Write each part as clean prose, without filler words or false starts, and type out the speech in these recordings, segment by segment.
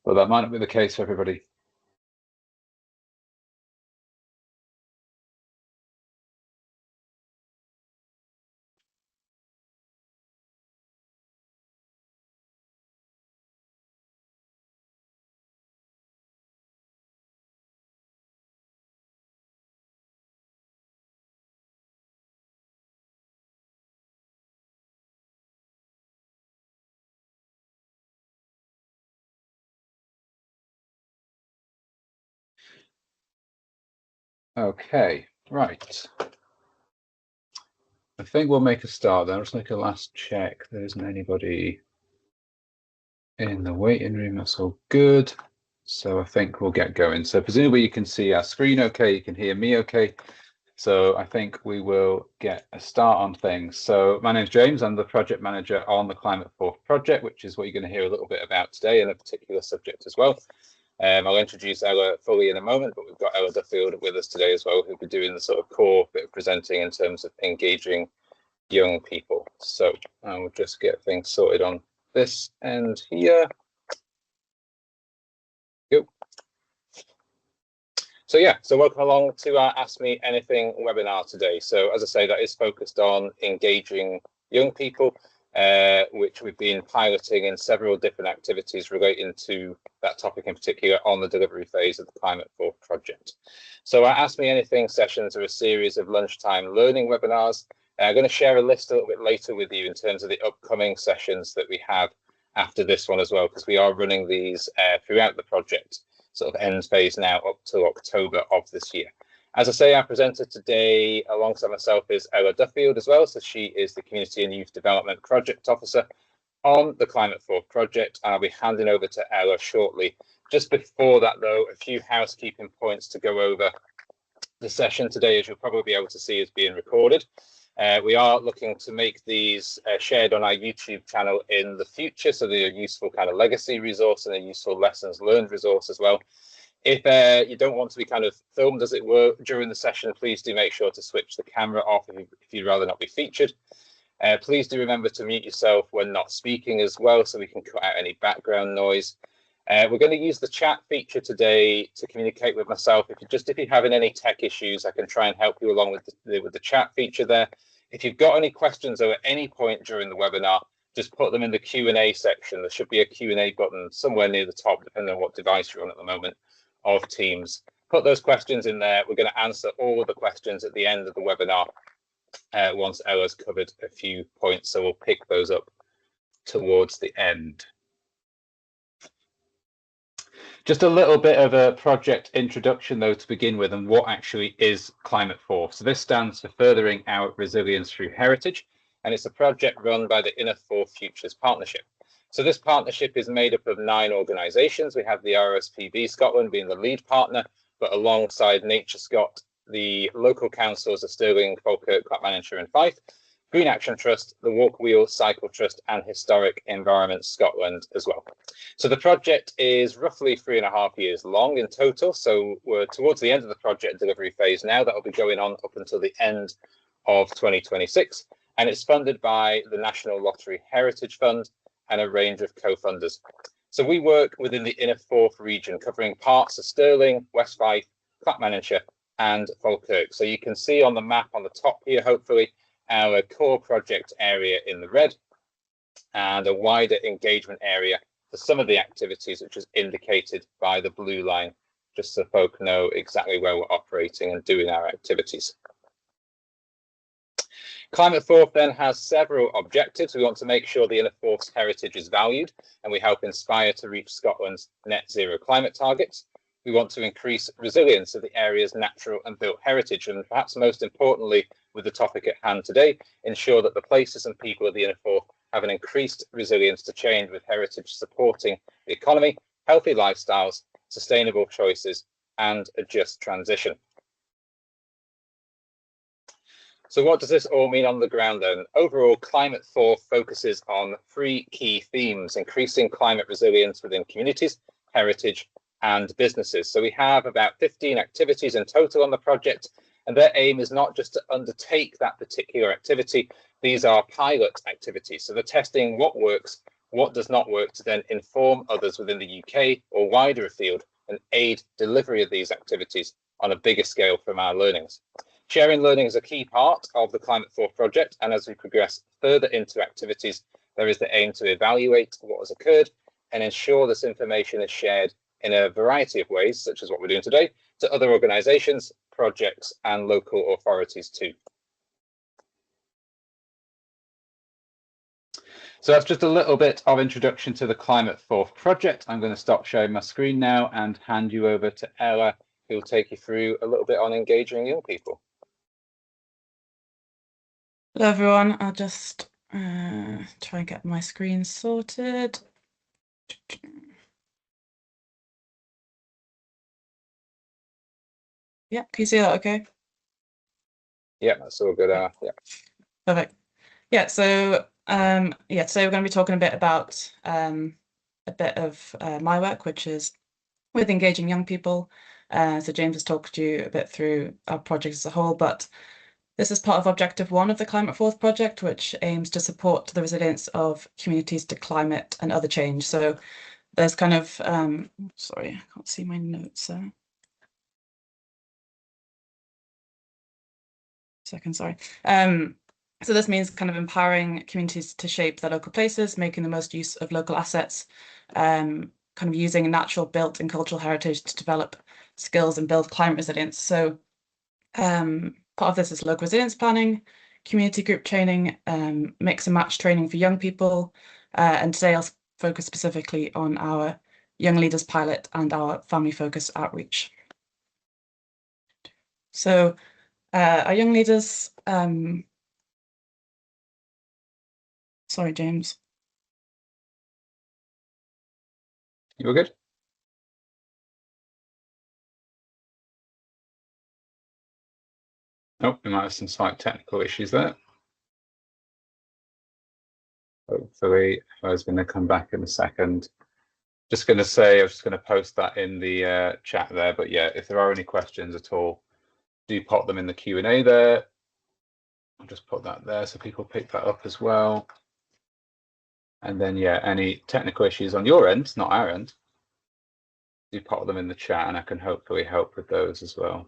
but that might not be the case for everybody. Okay, right. I think we'll make a start then. I'll just make a last check. There isn't anybody in the waiting room. That's all good. So I think we'll get going. So presumably you can see our screen okay, you can hear me okay. So I think we will get a start on things. So my name's James. I'm the project manager on the Climate Forth project, which is what you're going to hear a little bit about today, and a particular subject as well. I'll introduce Ella fully in a moment, but we've got Ella Duffield with us today as well, who'll be doing the sort of core bit of presenting in terms of engaging young people. So I will just get things sorted on this end here. Go. So yeah, so welcome along to our Ask Me Anything webinar today. So as I say, that is focused on engaging young people, which we've been piloting in several different activities relating to that topic in particular on the delivery phase of the Climate Forth project. So our Ask Me Anything sessions are a series of lunchtime learning webinars. I'm going to share a list a little bit later with you in terms of the upcoming sessions that we have after this one as well, because we are running these throughout the project, sort of end phase now up to October of this year. As I say, our presenter today alongside myself is Ella Duffield as well. So she is the Community and Youth Development Project Officer on the Climate Forth project. And I'll be handing over to Ella shortly. Just before that, though, a few housekeeping points to go over. The session today, as you'll probably be able to see, is being recorded. We are looking to make these shared on our YouTube channel in the future, so they're a useful kind of legacy resource and a useful lessons learned resource as well. If you don't want to be kind of filmed, as it were, during the session, please do make sure to switch the camera off if you'd rather not be featured. Please do remember to mute yourself when not speaking as well, so we can cut out any background noise. We're going to use the chat feature today to communicate with myself. If you're having any tech issues, I can try and help you along with the chat feature there. If you've got any questions at any point during the webinar, just put them in the Q&A section. There should be a Q&A button somewhere near the top, depending on what device you're on at the moment, of Teams. Put those questions in there. We're going to answer all of the questions at the end of the webinar once Ella's covered a few points. So we'll pick those up towards the end. Just a little bit of a project introduction, though, to begin with, and what actually is Climate Forth. So this stands for Furthering Our Resilience Through Heritage, and it's a project run by the Inner Forth Futures Partnership. So this partnership is made up of 9 organisations. We have the RSPB Scotland being the lead partner, but alongside Nature Scot, the local councils of Stirling, Falkirk, Clackmannanshire and Fife, Green Action Trust, the Walk Wheel Cycle Trust and Historic Environment Scotland as well. So the project is roughly 3.5 years long in total. So we're towards the end of the project delivery phase now. That will be going on up until the end of 2026. And it's funded by the National Lottery Heritage Fund and a range of co-funders. So we work within the Inner Forth region, covering parts of Stirling, West Fife, Clackmannanshire and Falkirk. So you can see on the map on the top here, hopefully, our core project area in the red and a wider engagement area for some of the activities, which is indicated by the blue line, just so folk know exactly where we're operating and doing our activities. Climate Forth then has several objectives. We want to make sure the Inner Forth's heritage is valued, and we help inspire to reach Scotland's net zero climate targets. We want to increase resilience of the area's natural and built heritage, and perhaps most importantly, with the topic at hand today, ensure that the places and people of the Inner Forth have an increased resilience to change, with heritage supporting the economy, healthy lifestyles, sustainable choices, and a just transition. So what does this all mean on the ground then? Overall, Climate Forth focuses on 3 key themes: increasing climate resilience within communities, heritage, and businesses. So we have about 15 activities in total on the project, and their aim is not just to undertake that particular activity. These are pilot activities. So they're testing what works, what does not work to then inform others within the UK or wider afield and aid delivery of these activities on a bigger scale from our learnings. Sharing learning is a key part of the Climate Forth project, and as we progress further into activities, there is the aim to evaluate what has occurred and ensure this information is shared in a variety of ways, such as what we're doing today, to other organisations, projects and local authorities too. So that's just a little bit of introduction to the Climate Forth project. I'm going to stop sharing my screen now and hand you over to Ella, who will take you through a little bit on engaging young people. Hello everyone, I'll just try and get my screen sorted. Yeah, can you see that okay? Yeah, that's all good. Yeah. Perfect. Yeah, so today we're going to be talking a bit about a bit of my work, which is with engaging young people. So James has talked to you a bit through our project as a whole, but this is part of Objective 1 of the Climate Forth project, which aims to support the resilience of communities to climate and other change. So there's kind of, sorry, I can't see my notes there. Second, sorry. So this means kind of empowering communities to shape their local places, making the most use of local assets, kind of using natural built and cultural heritage to develop skills and build climate resilience. So part of this is local resilience planning, community group training, mix and match training for young people. And today I'll focus specifically on our Young Leaders pilot and our family focused outreach. So our Young Leaders, sorry, James. You all good? Oh, we might have some slight technical issues there. Hopefully, I was going to come back in a second. Just going to say, I was just going to post that in the chat there. But yeah, if there are any questions at all, do pop them in the Q&A there. I'll just put that there so people pick that up as well. And then, yeah, any technical issues on your end, not our end, do pop them in the chat and I can hopefully help with those as well.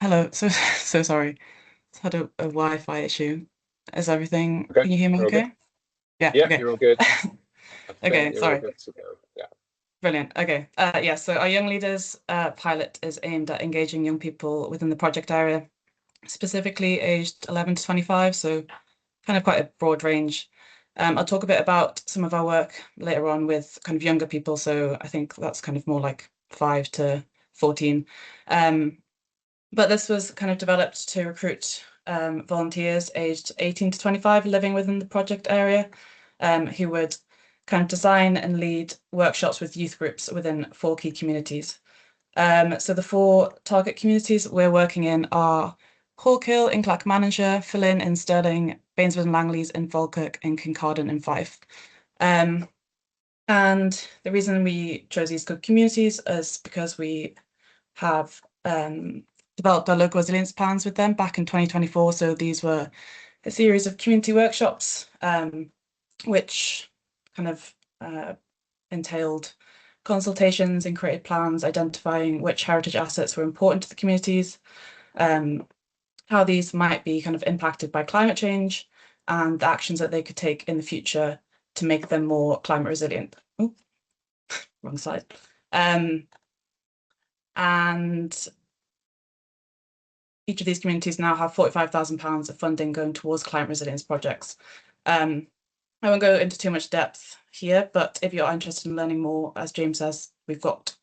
Hello, so sorry. It's had a Wi-Fi issue. Is everything? Okay. Can you hear me okay? Good? Yeah. Yeah, okay. you're all good. Okay, you're sorry. all good to go. Yeah. Brilliant. Okay. Yeah, so our Young Leaders pilot is aimed at engaging young people within the project area, specifically aged 11 to 25, so kind of quite a broad range. I'll talk a bit about some of our work later on with kind of younger people, so I think that's kind of more like 5 to 14. But this was kind of developed to recruit volunteers aged 18 to 25 living within the project area, who would kind of design and lead workshops with youth groups within 4 key communities. So the 4 target communities we're working in are Hawkill in Clackmannanshire, Flynn in Stirling, Bainsford and Langleys in Falkirk, and Kincardine in Fife. And the reason we chose these communities is because we have developed our local resilience plans with them back in 2024. So these were a series of community workshops, which kind of entailed consultations and created plans identifying which heritage assets were important to the communities, how these might be kind of impacted by climate change, and the actions that they could take in the future to make them more climate resilient. Oh, wrong side. And each of these communities now have £45,000 of funding going towards climate resilience projects. I won't go into too much depth here, but if you're interested in learning more, as James says, we've got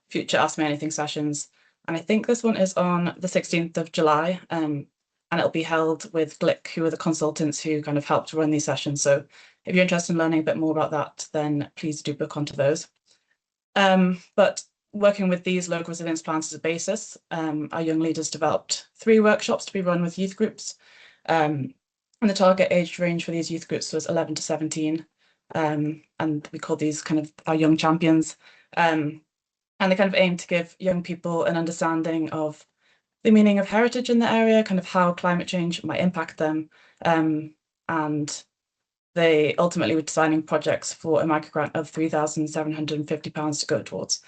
future Ask Me Anything sessions. And I think this one is on the 16th of July, and it'll be held with Glick, who are the consultants who kind of helped run these sessions. So if you're interested in learning a bit more about that, then please do book onto those. But working with these local resilience plans as a basis, our Young Leaders developed 3 workshops to be run with youth groups. And the target age range for these youth groups was 11 to 17. And we call these kind of our young champions. And they kind of aim to give young people an understanding of the meaning of heritage in the area, kind of how climate change might impact them. And they ultimately were designing projects for a microgrant of £3,750 to go towards.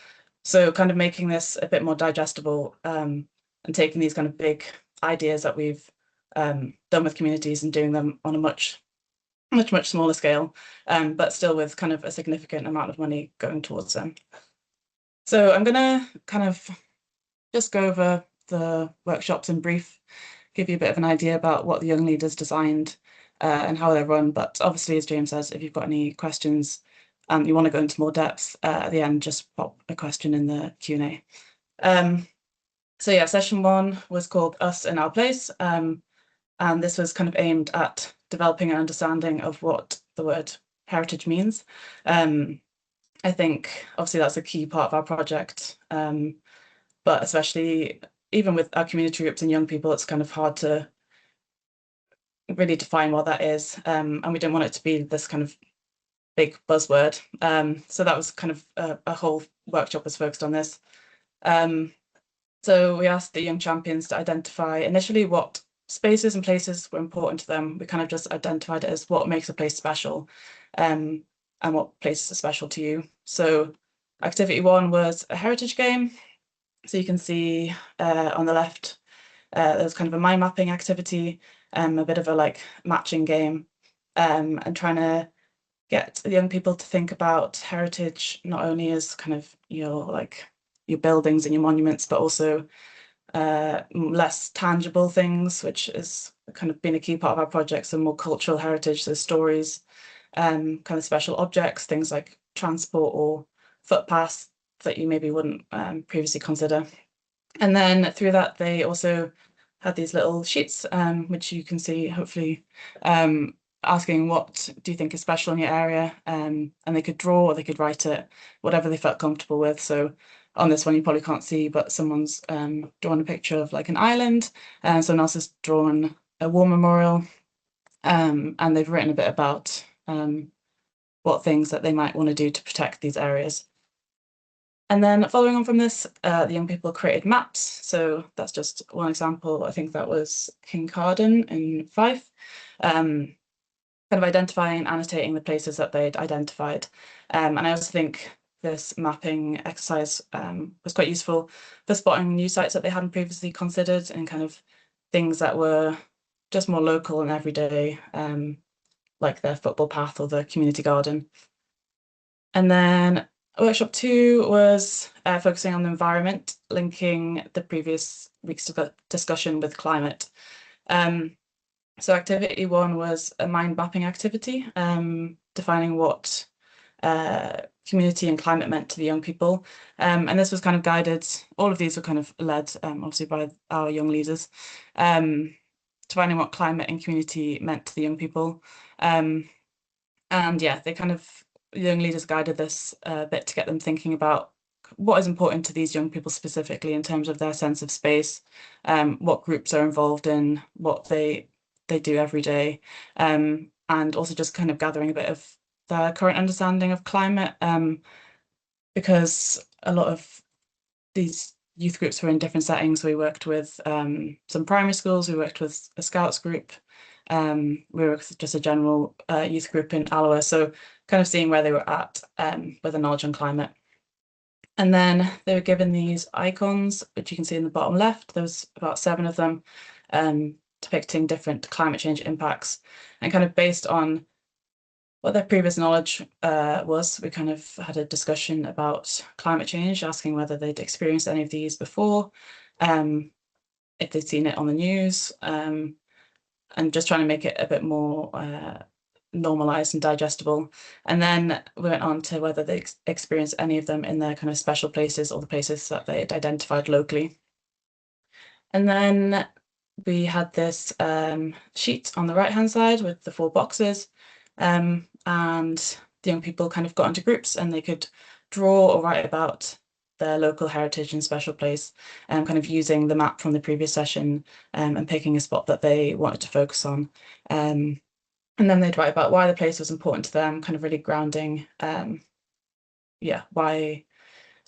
So kind of making this a bit more digestible, and taking these kind of big ideas that we've done with communities and doing them on a much smaller scale, but still with kind of a significant amount of money going towards them. So I'm gonna kind of just go over the workshops in brief, give you a bit of an idea about what the young leaders designed and how they're run. But obviously, as James says, if you've got any questions and you want to go into more depth at the end, just pop a question in the Q&A. So yeah, session 1 was called Us in Our Place. And this was kind of aimed at developing an understanding of what the word heritage means. I think obviously that's a key part of our project, but especially even with our community groups and young people, it's kind of hard to really define what that is, and we didn't want it to be this kind of big buzzword. So that was kind of a whole workshop was focused on this. So we asked the young champions to identify initially what spaces and places were important to them. We kind of just identified it as what makes a place special, and what places are special to you. So activity 1 was a heritage game. So you can see on the left, there's kind of a mind mapping activity, a bit of a like matching game, and trying to get the young people to think about heritage not only as kind of your buildings and your monuments, but also less tangible things, which has kind of been a key part of our project. So more cultural heritage, so stories, kind of special objects, things like transport or footpaths that you maybe wouldn't previously consider. And then through that, they also had these little sheets, which you can see hopefully, asking what do you think is special in your area, and they could draw or they could write it, whatever they felt comfortable with. So on this one you probably can't see, but someone's drawn a picture of like an island, and someone else has drawn a war memorial, and they've written a bit about what things that they might want to do to protect these areas. And then following on from this, the young people created maps. So that's just one example. I think that was Kincardine in Fife, kind of identifying and annotating the places that they'd identified. And I also think this mapping exercise was quite useful for spotting new sites that they hadn't previously considered, and kind of things that were just more local and everyday, like their football path or the community garden. And then workshop 2 was focusing on the environment, linking the previous week's discussion with climate. So activity 1 was a mind mapping activity, defining what community and climate meant to the young people. And this was kind of guided, all of these were kind of led obviously by our young leaders, defining what climate and community meant to the young people. And yeah, they kind of, young leaders guided this a bit to get them thinking about what is important to these young people specifically in terms of their sense of space, what groups are involved in, what they do every day, and also just kind of gathering a bit of their current understanding of climate, because a lot of these youth groups were in different settings. We worked with some primary schools, we worked with a Scouts group, we worked with just a general youth group in Alloa, so kind of seeing where they were at with the knowledge on climate. And then they were given these icons, which you can see in the bottom left. There was about 7 of them, depicting different climate change impacts, and kind of based on what their previous knowledge was, we kind of had a discussion about climate change, asking whether they'd experienced any of these before, if they'd seen it on the news, and just trying to make it a bit more normalized and digestible. And then we went on to whether they experienced any of them in their kind of special places or the places that they'd identified locally. And then we had this sheet on the right hand side with the 4 boxes, and the young people kind of got into groups and they could draw or write about their local heritage and special place, and kind of using the map from the previous session, and picking a spot that they wanted to focus on. And then they'd write about why the place was important to them, kind of really grounding, yeah, why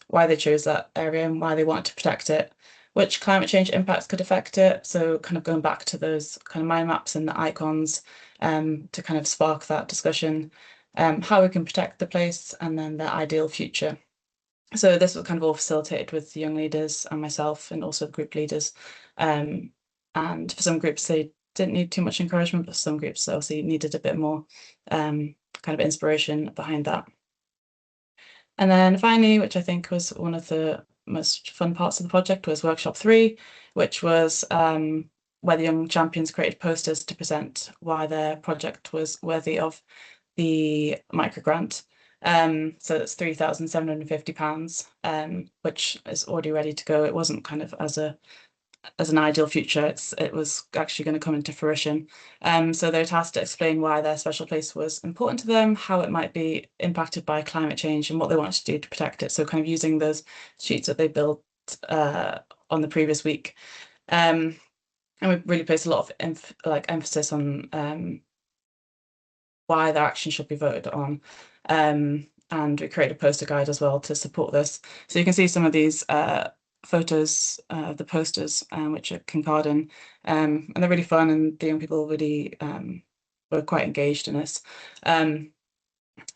why they chose that area and why they wanted to protect it, which climate change impacts could affect it. So kind of going back to those kind of mind maps and the icons to kind of spark that discussion, how we can protect the place and then the ideal future. So this was kind of all facilitated with the young leaders and myself and also the group leaders. And for some groups, they didn't need too much encouragement, but some groups obviously needed a bit more kind of inspiration behind that. And then finally, which I think was one of the most fun parts of the project, was workshop 3, which was where the young champions created posters to present why their project was worthy of the microgrant. So that's £3,750, which is already ready to go. It wasn't kind of as an ideal future. It was actually going to come into fruition. So they're tasked to explain why their special place was important to them, how it might be impacted by climate change, and what they wanted to do to protect it. So kind of using those sheets that they built on the previous week. And we really placed a lot of emphasis on why their action should be voted on. And we created a poster guide as well to support this. So you can see some of these photos of the posters, which are concarded, and they're really fun, and the young people really were quite engaged in this. And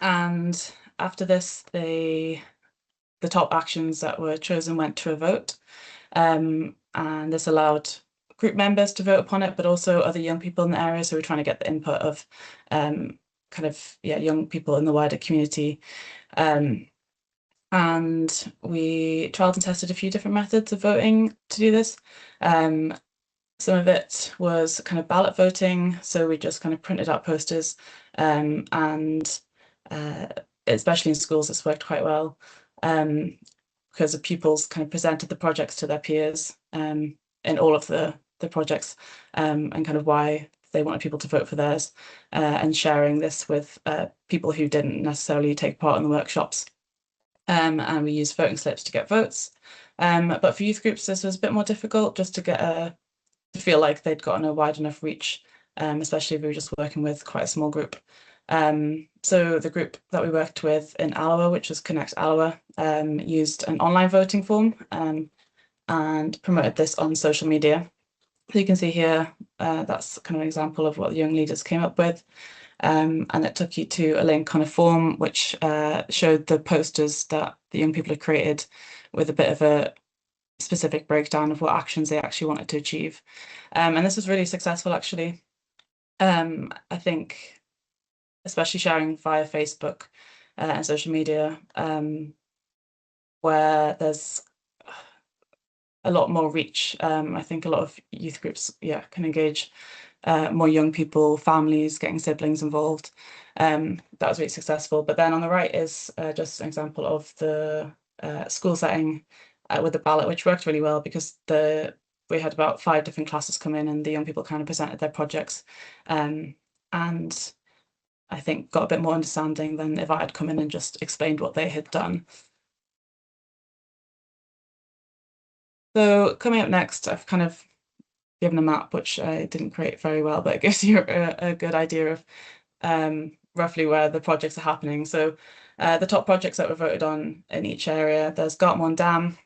after this, the top actions that were chosen went to a vote, and this allowed group members to vote upon it, but also other young people in the area. So we're trying to get the input of young people in the wider community. And we trialed and tested a few different methods of voting to do this. Some of it was kind of ballot voting, so we just kind of printed out posters, and especially in schools, it's worked quite well, because the pupils kind of presented the projects to their peers in all of the projects, and kind of why they wanted people to vote for theirs, and sharing this with people who didn't necessarily take part in the workshops. And we used voting slips to get votes. But for youth groups, this was a bit more difficult, just to get to feel like they'd gotten a wide enough reach, especially if we were just working with quite a small group. So the group that we worked with in Alloa, which was Connect Alloa, used an online voting form and promoted this on social media. So you can see here, that's kind of an example of what the young leaders came up with. And it took you to a link on a form which showed the posters that the young people had created, with a bit of a specific breakdown of what actions they actually wanted to achieve. And this was really successful, actually. I think, especially sharing via Facebook and social media, where there's a lot more reach. I think a lot of youth groups, can engage more young people, families, getting siblings involved. That was really successful. But then on the right is just an example of the school setting with the ballot, which worked really well, because we had about 5 different classes come in, and the young people kind of presented their projects, and I think got a bit more understanding than if I had come in and just explained what they had done. So coming up next, I've kind of given a map, which I didn't create very well, but it gives you a good idea of roughly where the projects are happening. So the top projects that were voted on in each area, there's Gartmore Dam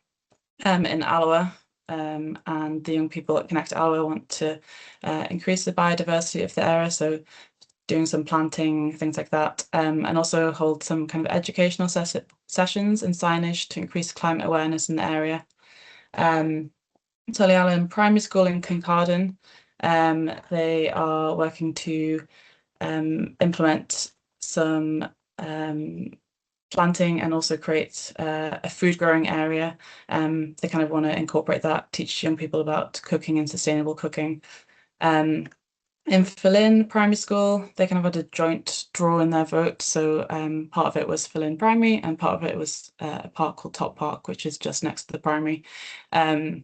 in Alloa, and the young people at Connect Alloa want to increase the biodiversity of the area, so doing some planting, things like that, and also hold some kind of educational sessions and signage to increase climate awareness in the area. Tully Allen Primary School in Kincardine, they are working to implement some planting and also create a food growing area. They kind of want to incorporate that, teach young people about cooking and sustainable cooking. In Fillin Primary School, they kind of had a joint draw in their vote. So part of it was Fillin Primary, and part of it was a park called Top Park, which is just next to the primary. And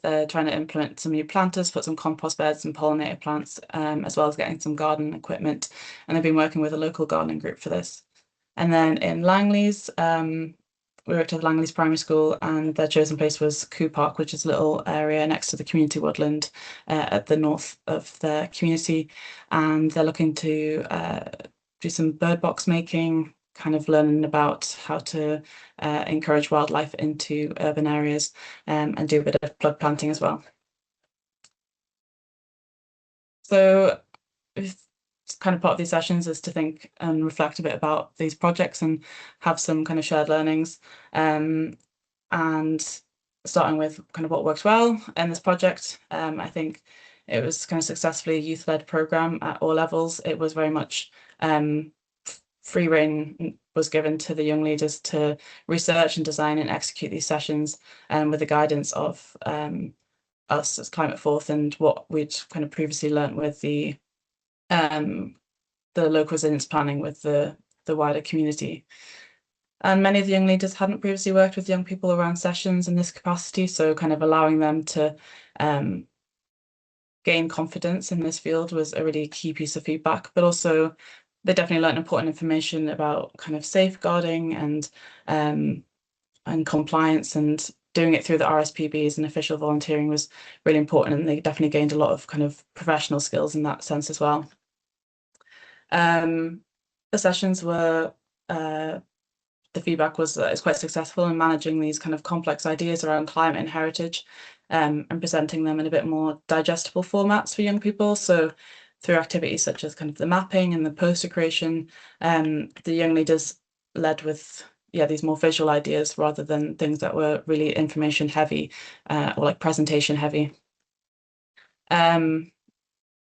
they're trying to implement some new planters, put some compost beds and pollinator plants, as well as getting some garden equipment. And they've been working with a local gardening group for this. And then in Langley's, we worked at Langley's Primary School, and their chosen place was Coo Park, which is a little area next to the community woodland at the north of their community. And they're looking to do some bird box making, kind of learning about how to encourage wildlife into urban areas, and do a bit of plug planting as well. So kind of part of these sessions is to think and reflect a bit about these projects and have some kind of shared learnings. And starting with kind of what works well in this project, I think it was kind of successfully a youth-led program at all levels. It was very much free rein was given to the young leaders to research and design and execute these sessions, with the guidance of us as Climate Forth and what we'd kind of previously learnt with the local resilience planning with the wider community. And many of the young leaders hadn't previously worked with young people around sessions in this capacity, so kind of allowing them to gain confidence in this field was a really key piece of feedback. But also they definitely learned important information about kind of safeguarding and compliance, and doing it through the RSPBs and official volunteering was really important, and they definitely gained a lot of kind of professional skills in that sense as well. The sessions were, the feedback was that it's quite successful in managing these kind of complex ideas around climate and heritage, and presenting them in a bit more digestible formats for young people. So through activities such as kind of the mapping and the poster creation, the young leaders led with these more visual ideas rather than things that were really information heavy, or like presentation heavy. And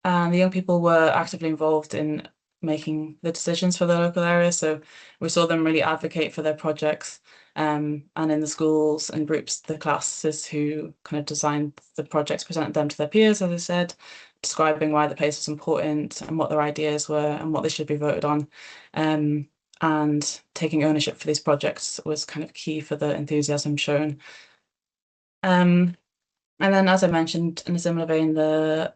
the young people were actively involved in making the decisions for the local area. So we saw them really advocate for their projects, and in the schools and groups, the classes who kind of designed the projects presented them to their peers, as I said, describing why the place was important and what their ideas were and what they should be voted on. And taking ownership for these projects was kind of key for the enthusiasm shown. And then, as I mentioned, in a similar vein, the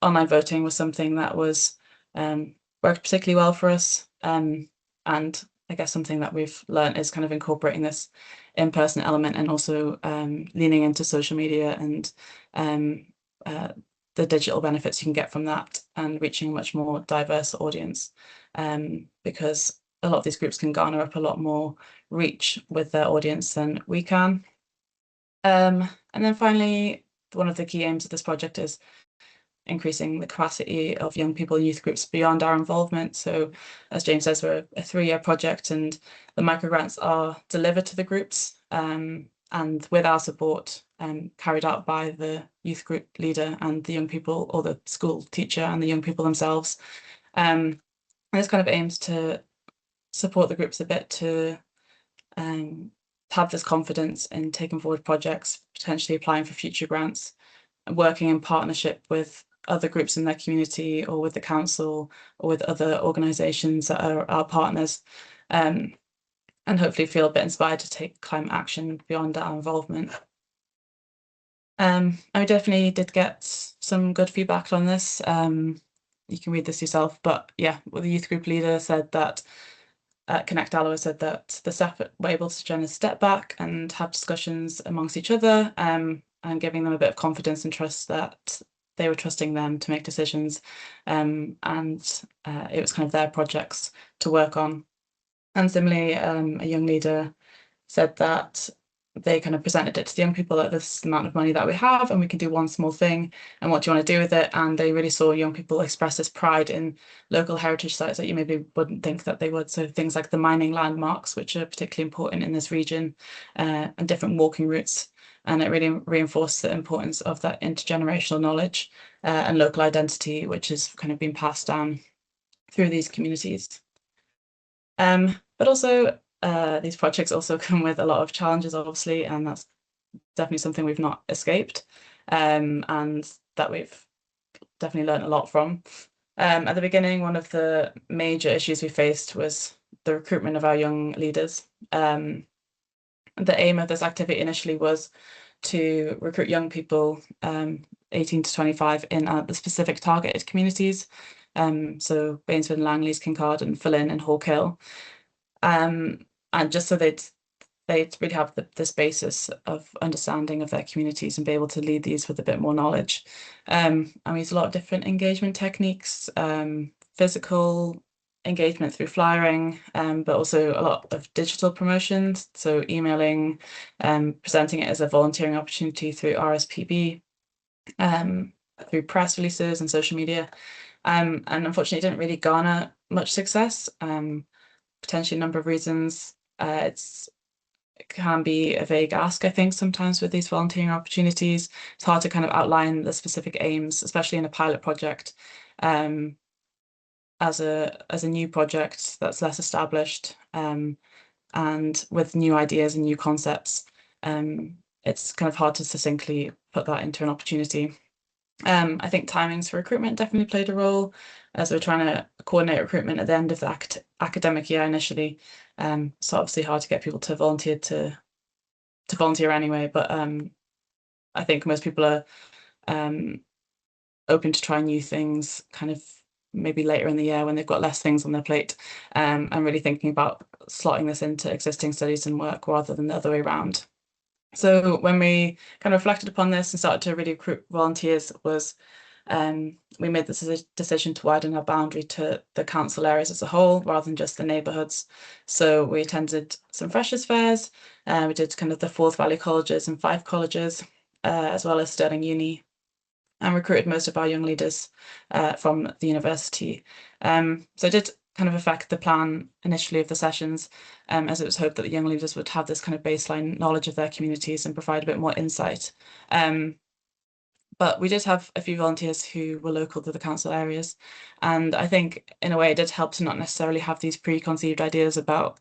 online voting was something that was worked particularly well for us. And I guess something that we've learned is kind of incorporating this in-person element, and also leaning into social media and the digital benefits you can get from that, and reaching a much more diverse audience, because a lot of these groups can garner up a lot more reach with their audience than we can. And then finally, one of the key aims of this project is increasing the capacity of young people and youth groups beyond our involvement. So as James says, we're a 3-year project, and the microgrants are delivered to the groups, and with our support, carried out by the youth group leader and the young people, or the school teacher and the young people themselves. And this kind of aims to support the groups a bit to have this confidence in taking forward projects, potentially applying for future grants, and working in partnership with other groups in their community, or with the council, or with other organisations that are our partners, and hopefully feel a bit inspired to take climate action beyond our involvement. I definitely did get some good feedback on this. You can read this yourself, but yeah, well, the youth group leader said that Connect Alloa said that the staff were able to kind of step back and have discussions amongst each other, and giving them a bit of confidence and trust that they were trusting them to make decisions, and it was kind of their projects to work on. And similarly, a young leader said that they kind of presented it to the young people that this is the amount of money that we have, and we can do one small thing, and what do you want to do with it? And they really saw young people express this pride in local heritage sites that you maybe wouldn't think that they would. So things like the mining landmarks, which are particularly important in this region, and different walking routes. And it really reinforced the importance of that intergenerational knowledge, and local identity, which has kind of been passed down through these communities. But also, these projects also come with a lot of challenges, obviously, and that's definitely something we've not escaped, and that we've definitely learned a lot from. At the beginning, one of the major issues we faced was the recruitment of our young leaders. The aim of this activity initially was to recruit young people, 18 to 25, in the specific targeted communities. So Bainsford and Langley's, Kincardine, Fulham and Hawkill. And just so they'd really have this basis of understanding of their communities and be able to lead these with a bit more knowledge. And we use a lot of different engagement techniques, physical engagement through flyering, but also a lot of digital promotions. So emailing, presenting it as a volunteering opportunity through RSPB, through press releases and social media. And unfortunately, it didn't really garner much success. Potentially a number of reasons. It can be a vague ask, I think, sometimes with these volunteering opportunities. It's hard to kind of outline the specific aims, especially in a pilot project. As a new project that's less established, and with new ideas and new concepts, it's kind of hard to succinctly put that into an opportunity. I think timings for recruitment definitely played a role, as we're trying to coordinate recruitment at the end of the academic year initially. So obviously hard to get people to volunteer anyway, but I think most people are open to trying new things kind of maybe later in the year when they've got less things on their plate, and really thinking about slotting this into existing studies and work rather than the other way around. So when we kind of reflected upon this and started to really recruit volunteers, was we made this decision to widen our boundary to the council areas as a whole rather than just the neighbourhoods. So we attended some freshers fairs, we did kind of the Forth Valley colleges and Fife colleges, as well as Stirling Uni, and recruited most of our young leaders from the university. So it did kind of affect the plan initially of the sessions, as it was hoped that the young leaders would have this kind of baseline knowledge of their communities and provide a bit more insight. But we did have a few volunteers who were local to the council areas, and I think in a way it did help to not necessarily have these preconceived ideas about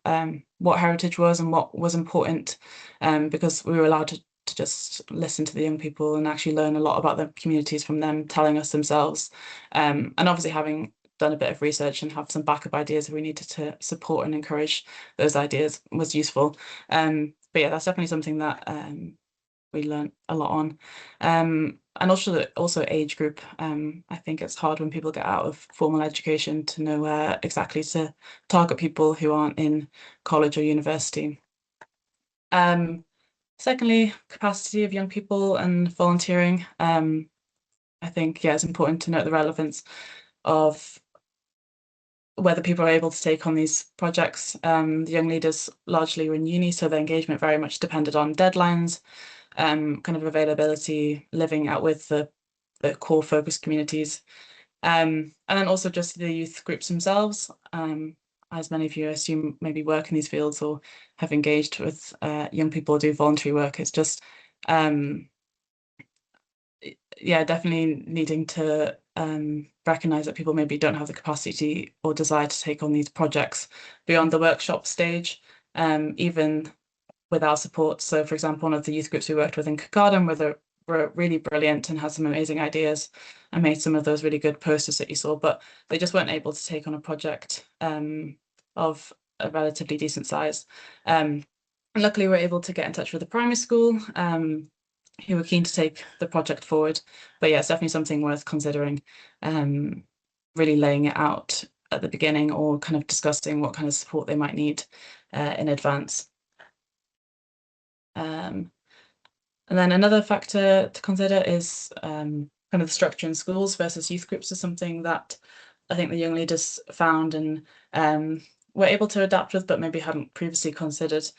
what heritage was and what was important, because we were allowed to just listen to the young people and actually learn a lot about their communities from them telling us themselves. And obviously having done a bit of research and have some backup ideas if we needed to support and encourage those ideas was useful. But yeah, that's definitely something that we learned a lot on. And also age group. I think it's hard when people get out of formal education to know where exactly to target people who aren't in college or university. Secondly, capacity of young people and volunteering. I think, yeah, it's important to note the relevance of whether people are able to take on these projects. The young leaders largely were in uni, so their engagement very much depended on deadlines, kind of availability, living out with the core focus communities. And then also just the youth groups themselves. As many of you, I assume, maybe work in these fields or have engaged with young people or do voluntary work. It's just, yeah, definitely needing to recognise that people maybe don't have the capacity or desire to take on these projects beyond the workshop stage, even with our support. So, for example, one of the youth groups we worked with in Kirkcaldy were really brilliant and had some amazing ideas and made some of those really good posters that you saw, but they just weren't able to take on a project of a relatively decent size. And luckily, we were able to get in touch with the primary school, who were keen to take the project forward. But yeah, it's definitely something worth considering, really laying it out at the beginning or kind of discussing what kind of support they might need in advance. And then another factor to consider is kind of the structure in schools versus youth groups is something that I think the young leaders found and were able to adapt with, but maybe hadn't previously considered.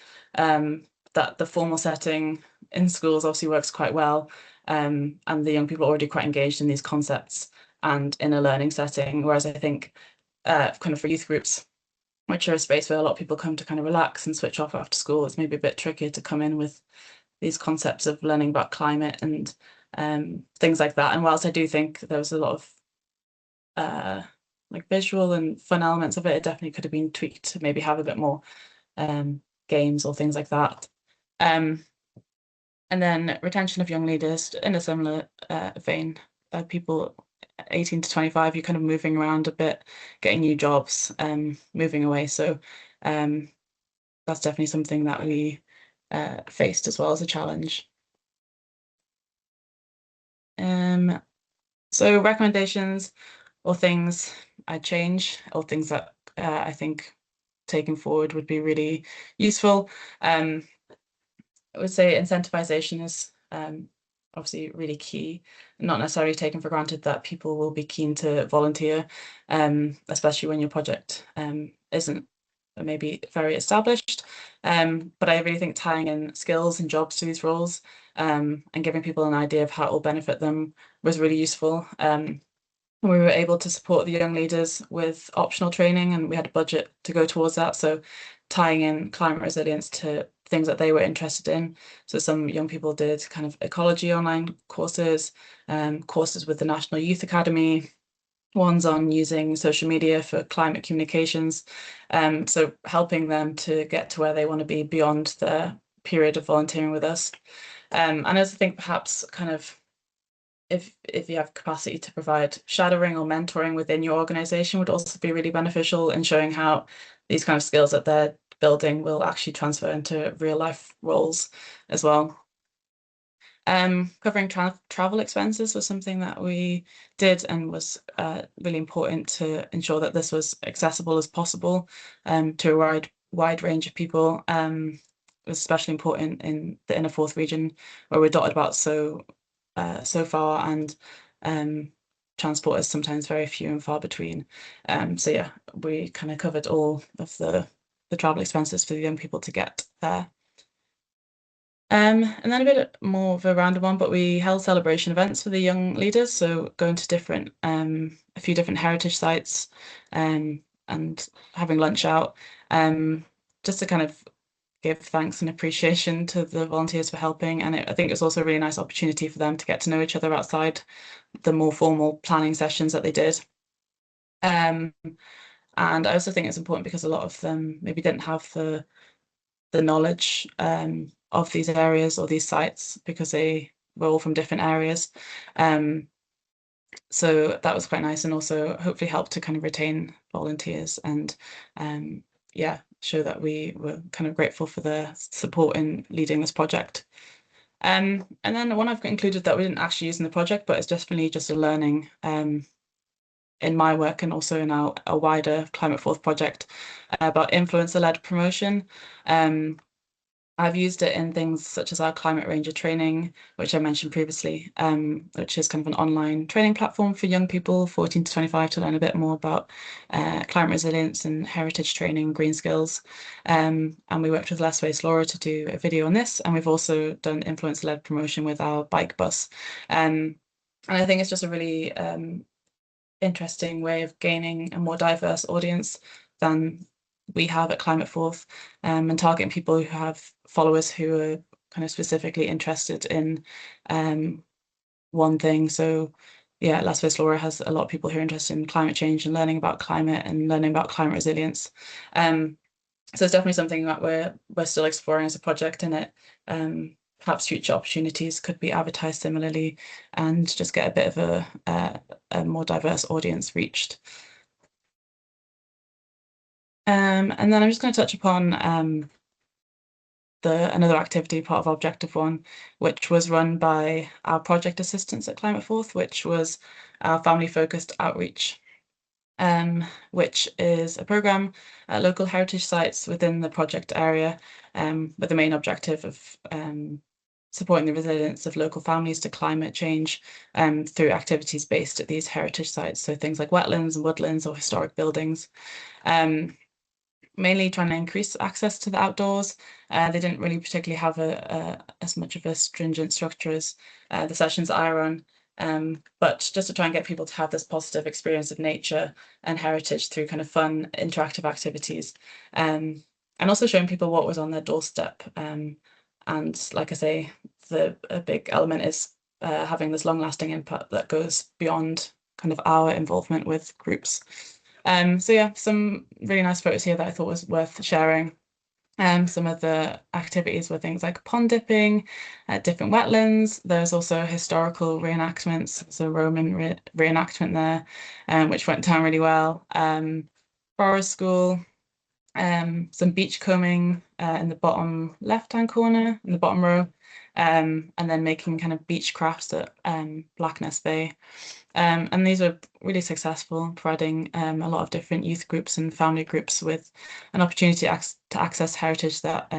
That the formal setting in schools obviously works quite well, and the young people are already quite engaged in these concepts and in a learning setting, whereas I think kind of for youth groups, which are a space where a lot of people come to kind of relax and switch off after school, it's maybe a bit trickier to come in with these concepts of learning about climate and things like that. And whilst I do think there was a lot of like visual and fun elements of it, it definitely could have been tweaked to maybe have a bit more games or things like that. And then retention of young leaders in a similar vein, people 18 to 25, you're kind of moving around a bit, getting new jobs, moving away. So that's definitely something that we faced as well as a challenge. So recommendations or things I'd change or things that I think taking forward would be really useful. I would say incentivization is obviously really key, not necessarily taken for granted that people will be keen to volunteer, especially when your project isn't maybe very established. But I really think tying in skills and jobs to these roles and giving people an idea of how it will benefit them was really useful. We were able to support the young leaders with optional training, and we had a budget to go towards that. So tying in climate resilience to things that they were interested in. So some young people did kind of ecology online courses, courses with the National Youth Academy, ones on using social media for climate communications. So helping them to get to where they want to be beyond their period of volunteering with us. And I also think perhaps kind of if you have capacity to provide shadowing or mentoring within your organization would also be really beneficial in showing how these kind of skills that they're building will actually transfer into real life roles as well. Covering travel expenses was something that we did and was really important to ensure that this was accessible as possible to a wide range of people. It was especially important in the Inner Forth region where we're dotted about so far, and transport is sometimes very few and far between. So yeah, we kind of covered all of the travel expenses for the young people to get there. And then a bit more of a random one, but we held celebration events for the young leaders. So going to different, a few different heritage sites, and having lunch out, just to kind of give thanks and appreciation to the volunteers for helping. And I think it's also a really nice opportunity for them to get to know each other outside the more formal planning sessions that they did. And I also think it's important because a lot of them maybe didn't have the knowledge of these areas or these sites because they were all from different areas. So that was quite nice, and also hopefully helped to kind of retain volunteers and yeah, show that we were kind of grateful for the support in leading this project. And then one I've included that we didn't actually use in the project, but it's definitely just a learning in my work and also in our wider Climate Forth project about influencer-led promotion. I've used it in things such as our Climate Ranger training, which I mentioned previously, which is kind of an online training platform for young people, 14 to 25, to learn a bit more about climate resilience and heritage training, green skills. And we worked with Less Waste Laura to do a video on this, and we've also done influencer-led promotion with our bike bus. And I think it's just a really interesting way of gaining a more diverse audience than we have at Climate Forth, and targeting people who have followers who are kind of specifically interested in one thing. So yeah, Less Waste Laura has a lot of people who are interested in climate change and learning about climate and learning about climate resilience. So it's definitely something that we're still exploring as a project, and it perhaps future opportunities could be advertised similarly and just get a bit of a more diverse audience reached. And then I'm just going to touch upon another activity, part of Objective 1, which was run by our project assistants at Climate Forth, which was our family-focused outreach, which is a programme at local heritage sites within the project area, with the main objective of supporting the resilience of local families to climate change through activities based at these heritage sites. So things like wetlands and woodlands or historic buildings. Mainly trying to increase access to the outdoors. They didn't really particularly have as much of a stringent structure as the sessions that I run, but just to try and get people to have this positive experience of nature and heritage through kind of fun, interactive activities, and also showing people what was on their doorstep. And like I say, a big element is having this long-lasting impact that goes beyond kind of our involvement with groups. So yeah, some really nice photos here that I thought was worth sharing. Some of the activities were things like pond dipping at different wetlands. There's also historical reenactments, so Roman reenactment there, which went down really well. Forest school, some beach combing in the bottom left-hand corner, in the bottom row, and then making kind of beach crafts at Blackness Bay. And these were really successful, providing a lot of different youth groups and family groups with an opportunity to access heritage that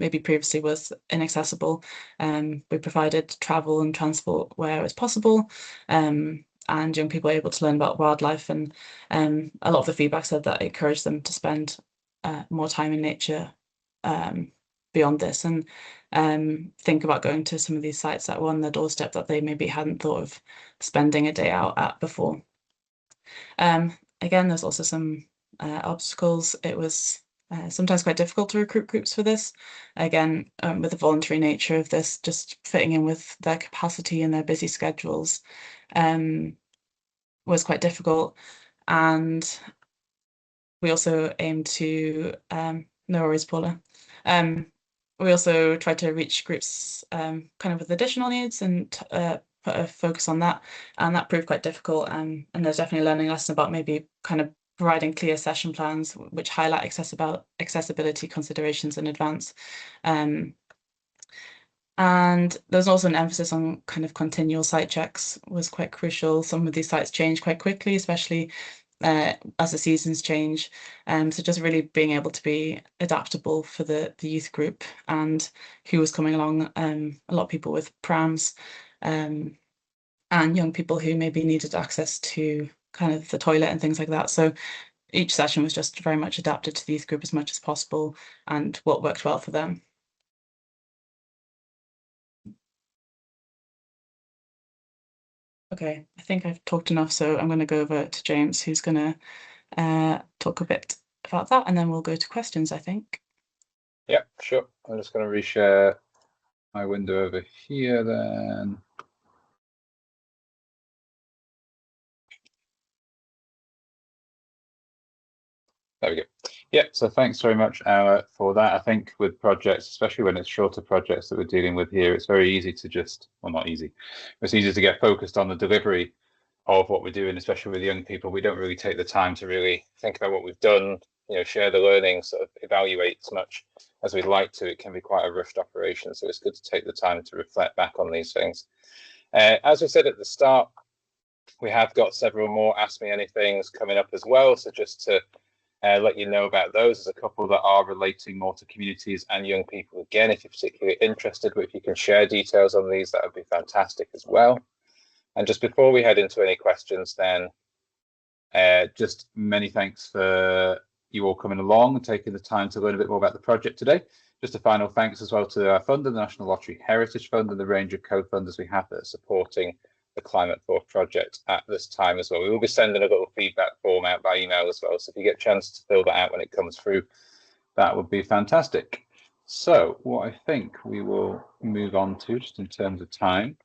maybe previously was inaccessible. We provided travel and transport where it was possible, and young people were able to learn about wildlife. And a lot of the feedback said that it encouraged them to spend more time in nature beyond this, and think about going to some of these sites that were on their doorstep that they maybe hadn't thought of spending a day out at before. Again, there's also some obstacles. It was sometimes quite difficult to recruit groups for this. Again, with the voluntary nature of this, just fitting in with their capacity and their busy schedules was quite difficult. And we also aimed to, no worries, Paula. We also tried to reach groups kind of with additional needs and put a focus on that, and that proved quite difficult. And there's definitely a learning lesson about maybe kind of providing clear session plans which highlight accessibility considerations in advance. And there's also an emphasis on kind of continual site checks was quite crucial. Some of these sites change quite quickly, especially as the seasons change. So just really being able to be adaptable for the youth group and who was coming along, a lot of people with prams, and young people who maybe needed access to kind of the toilet and things like that. So each session was just very much adapted to the youth group as much as possible and what worked well for them. Okay, I think I've talked enough, so I'm going to go over to James, who's going to talk a bit about that, and then we'll go to questions, I think. Yeah, sure. I'm just going to reshare my window over here then. There we go. Yeah, so thanks very much, Ara, for that. I think with projects, especially when it's shorter projects that we're dealing with here, it's very easy to just, well, not easy, it's easy to get focused on the delivery of what we're doing, especially with young people. We don't really take the time to really think about what we've done, you know, share the learning, sort of evaluate as much as we'd like to. It can be quite a rushed operation, so it's good to take the time to reflect back on these things. As we said at the start, we have got several more Ask Me Anythings coming up as well, so just to let you know about those. There's a couple that are relating more to communities and young people. Again, if you're particularly interested, but if you can share details on these, that would be fantastic as well. And just before we head into any questions, then just many thanks for you all coming along and taking the time to learn a bit more about the project today. Just a final thanks as well to our funder, the National Lottery Heritage Fund, and the range of co-funders we have that are supporting the Climate Forth project at this time as well. We will be sending a little feedback form out by email as well, so if you get a chance to fill that out when it comes through, that would be fantastic. So what I think we will move on to, just in terms of time,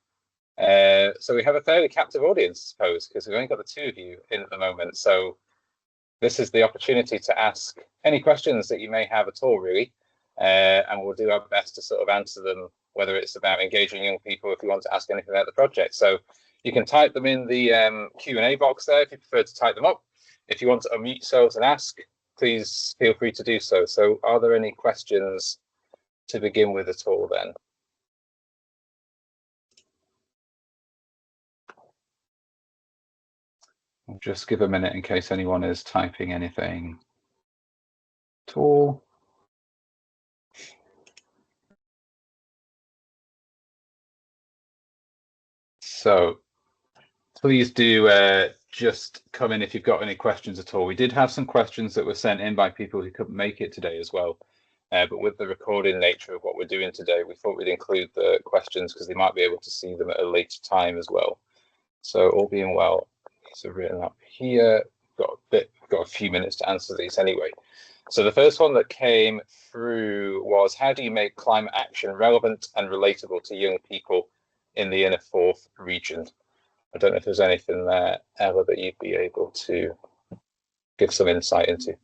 so we have a fairly captive audience, I suppose, because we've only got the two of you in at the moment, so this is the opportunity to ask any questions that you may have at all, really, and we'll do our best to sort of answer them, whether it's about engaging young people, if you want to ask anything about the project. So you can type them in the Q&A box there if you prefer to type them up. If you want to unmute yourselves and ask, please feel free to do so. So are there any questions to begin with at all then? I'll just give a minute in case anyone is typing anything at all. So please do just come in if you've got any questions at all. We did have some questions that were sent in by people who couldn't make it today as well. But with the recording nature of what we're doing today, we thought we'd include the questions because they might be able to see them at a later time as well. So all being well, these are written up here. Got a few minutes to answer these anyway. So the first one that came through was, how do you make climate action relevant and relatable to young people in the Inner Forth region? I don't know if there's anything there, Ella, that you'd be able to give some insight into.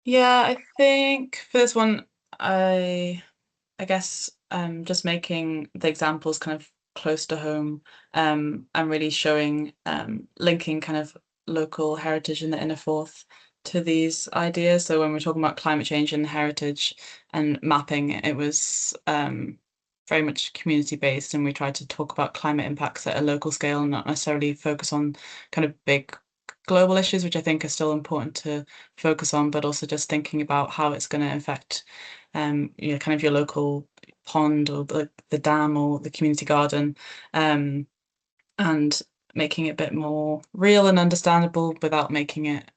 Yeah, I think for this one, I guess just making the examples kind of close to home, and really showing, linking kind of local heritage in the Inner Forth to these ideas. So when we're talking about climate change and heritage and mapping, it was very much community based, and we tried to talk about climate impacts at a local scale and not necessarily focus on kind of big global issues, which I think are still important to focus on, but also just thinking about how it's going to affect you know, kind of your local pond or the dam or the community garden, and making it a bit more real and understandable without making it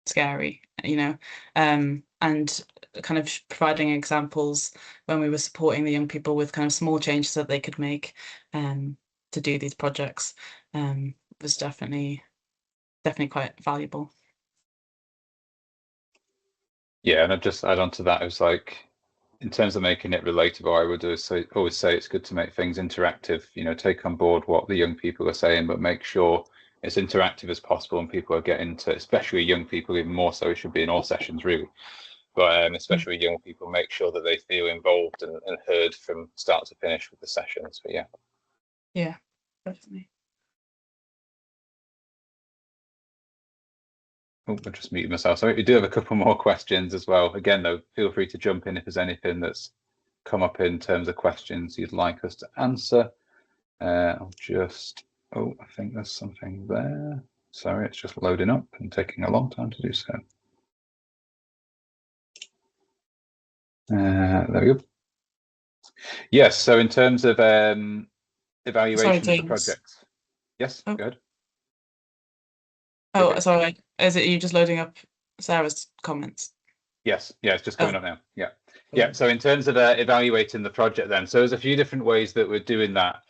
scary, you know, and kind of providing examples when we were supporting the young people with kind of small changes that they could make to do these projects was definitely quite valuable. Yeah, and I'd just add on to that, it was like, in terms of making it relatable, I would always say it's good to make things interactive, you know, take on board what the young people are saying, but make sure it's interactive as possible and people are getting to, especially young people, even more so, it should be in all sessions really. But especially young people, make sure that they feel involved and heard from start to finish with the sessions. But yeah. Yeah, definitely. Oh, I just muted myself. Sorry, we do have a couple more questions as well. Again, though, feel free to jump in if there's anything that's come up in terms of questions you'd like us to answer. I'll just, oh, I think there's something there. Sorry, it's just loading up and taking a long time to do so. There we go. Yes, so in terms of evaluation of the project. Yes, go ahead. Oh, okay. Sorry, is it you just loading up Sarah's comments? Yes, yeah, it's just coming up now. Yeah, yeah. So in terms of evaluating the project, then, so there's a few different ways that we're doing that.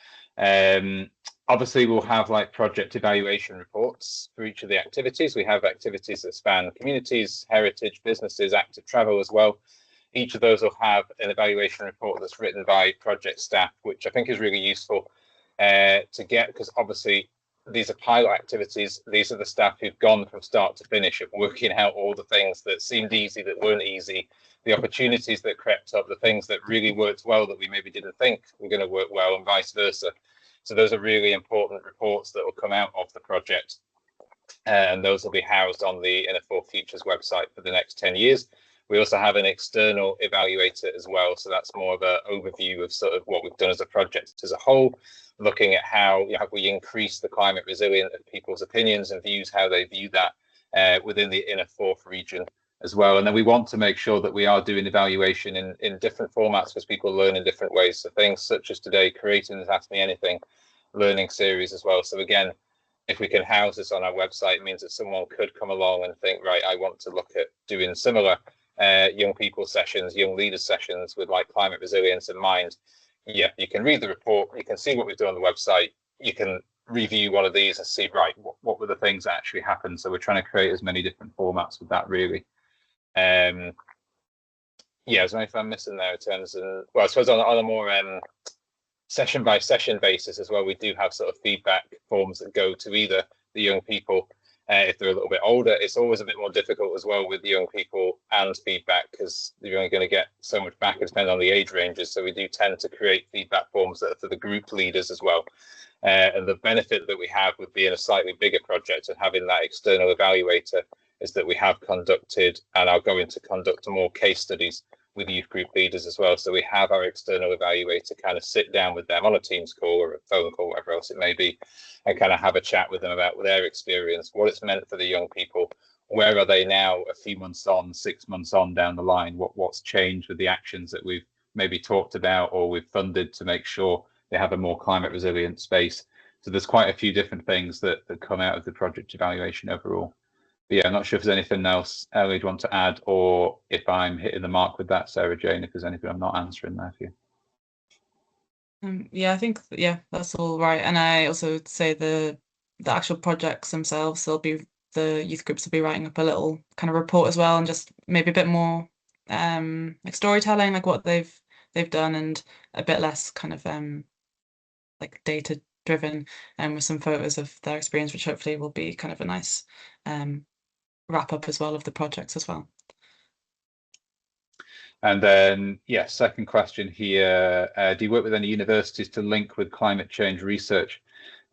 Obviously, we'll have like project evaluation reports for each of the activities. We have activities that span communities, heritage, businesses, active travel as well. Each of those will have an evaluation report that's written by project staff, which I think is really useful to get, because obviously these are pilot activities. These are the staff who've gone from start to finish of working out all the things that seemed easy that weren't easy, the opportunities that crept up, the things that really worked well that we maybe didn't think were going to work well, and vice versa. So those are really important reports that will come out of the project, and those will be housed on the Inner4 Futures website for the next 10 years. We also have an external evaluator as well, so that's more of an overview of sort of what we've done as a project as a whole, looking at how have we increased the climate resilience of people's opinions and views, how they view that within the Inner Forth region as well. And then we want to make sure that we are doing evaluation in different formats, because people learn in different ways. So things such as today, creating this Ask Me Anything learning series as well. So again, if we can house this on our website, it means that someone could come along and think, right, I want to look at doing similar young people sessions, young leaders sessions with like climate resilience in mind. Yeah, you can read the report, you can see what we've done on the website, you can review one of these and see, right, what were the things that actually happened. So we're trying to create as many different formats with that, really. Yeah, is there anything I'm missing there in terms of, well, I suppose on a more session by session basis as well, we do have sort of feedback forms that go to either the young people if they're a little bit older. It's always a bit more difficult as well with young people and feedback, because you're only going to get so much back depending on the age ranges. So we do tend to create feedback forms that are for the group leaders as well. And the benefit that we have with being a slightly bigger project and having that external evaluator is that we have conducted and are going to conduct more case studies with youth group leaders as well. So we have our external evaluator kind of sit down with them on a Teams call or a phone call, whatever else it may be, and kind of have a chat with them about their experience, what it's meant for the young people, where are they now a few months on, 6 months on down the line, what's changed with the actions that we've maybe talked about or we've funded to make sure they have a more climate resilient space. So there's quite a few different things that come out of the project evaluation overall. But yeah, I'm not sure if there's anything else, Ellie, you'd want to add, or if I'm hitting the mark with that, Sarah Jane, if there's anything I'm not answering there for you. Yeah, I think, yeah, that's all right. And I also would say the actual projects themselves, the youth groups will be writing up a little kind of report as well, and just maybe a bit more like storytelling, like what they've done, and a bit less kind of like data driven, and with some photos of their experience, which hopefully will be kind of a nice wrap up as well of the projects as well. And then, yeah, second question here, do you work with any universities to link with climate change research?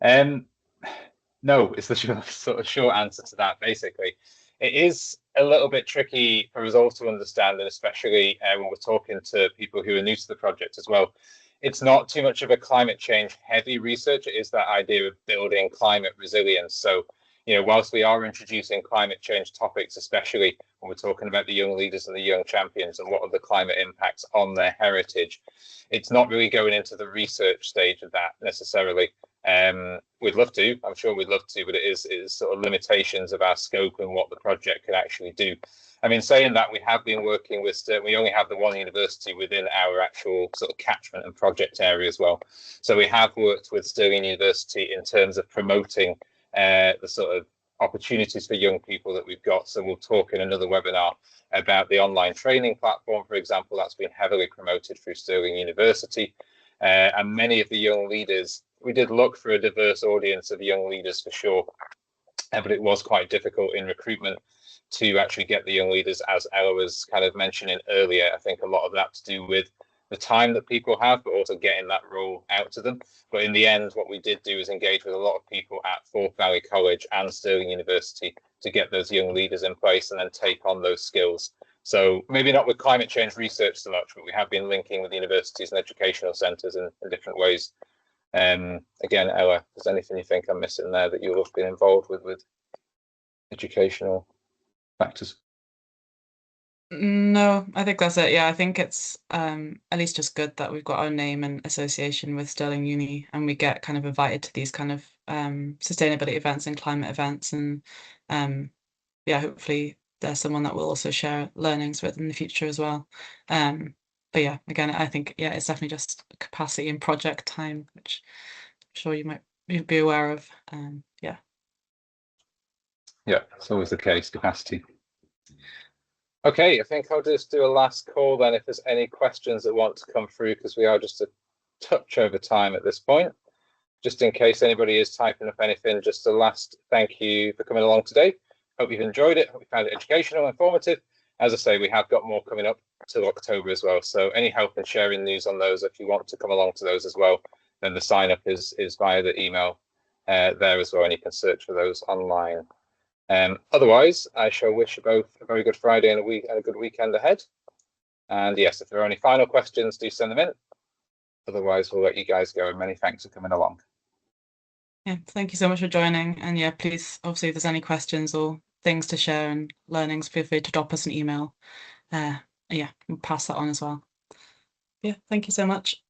No, it's the short answer to that, basically. It is a little bit tricky for us all to understand, and especially when we're talking to people who are new to the project as well. It's not too much of a climate change heavy research. It is that idea of building climate resilience. So you know, whilst we are introducing climate change topics, especially when we're talking about the young leaders and the young champions and what are the climate impacts on their heritage, it's not really going into the research stage of that necessarily. We'd love to, I'm sure we'd love to, but it is sort of limitations of our scope and what the project can actually do. I mean, saying that, we have been working with, we only have the one university within our actual sort of catchment and project area as well. So we have worked with Stirling University in terms of promoting the sort of opportunities for young people that we've got. So we'll talk in another webinar about the online training platform, for example, that's been heavily promoted through Stirling University. And many of the young leaders, we did look for a diverse audience of young leaders for sure, but it was quite difficult in recruitment to actually get the young leaders, as Ella was kind of mentioning earlier. I think a lot of that to do with the time that people have, but also getting that role out to them. But in the end, what we did do is engage with a lot of people at Forth Valley College and Stirling University to get those young leaders in place and then take on those skills. So maybe not with climate change research so much, but we have been linking with universities and educational centres in different ways. Again, Ella, if there's anything you think I'm missing there that you'll have been involved with educational factors? No, I think that's it. Yeah, I think it's at least just good that we've got our name and association with Stirling Uni, and we get kind of invited to these kind of sustainability events and climate events, and yeah, hopefully there's someone that we'll also share learnings with in the future as well. But yeah, again, I think, yeah, it's definitely just capacity and project time, which I'm sure you might be aware of. Yeah. Yeah, it's always the case, capacity. Okay, I think I'll just do a last call then if there's any questions that want to come through, because we are just a touch over time at this point. Just in case anybody is typing up anything, just a last thank you for coming along today. Hope you've enjoyed it. Hope you found it educational and informative. As I say, we have got more coming up till October as well. So any help in sharing news on those, if you want to come along to those as well, then the sign up is via the email there as well, and you can search for those online. Otherwise, I shall wish you both a very good Friday and a good weekend ahead. And yes, if there are any final questions, do send them in. Otherwise, we'll let you guys go, and many thanks for coming along. Yeah, thank you so much for joining. And yeah, please, obviously, if there's any questions or things to share and learnings, feel free to drop us an email. Yeah, we'll pass that on as well. Yeah, thank you so much.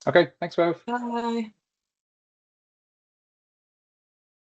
Okay, thanks both. Bye.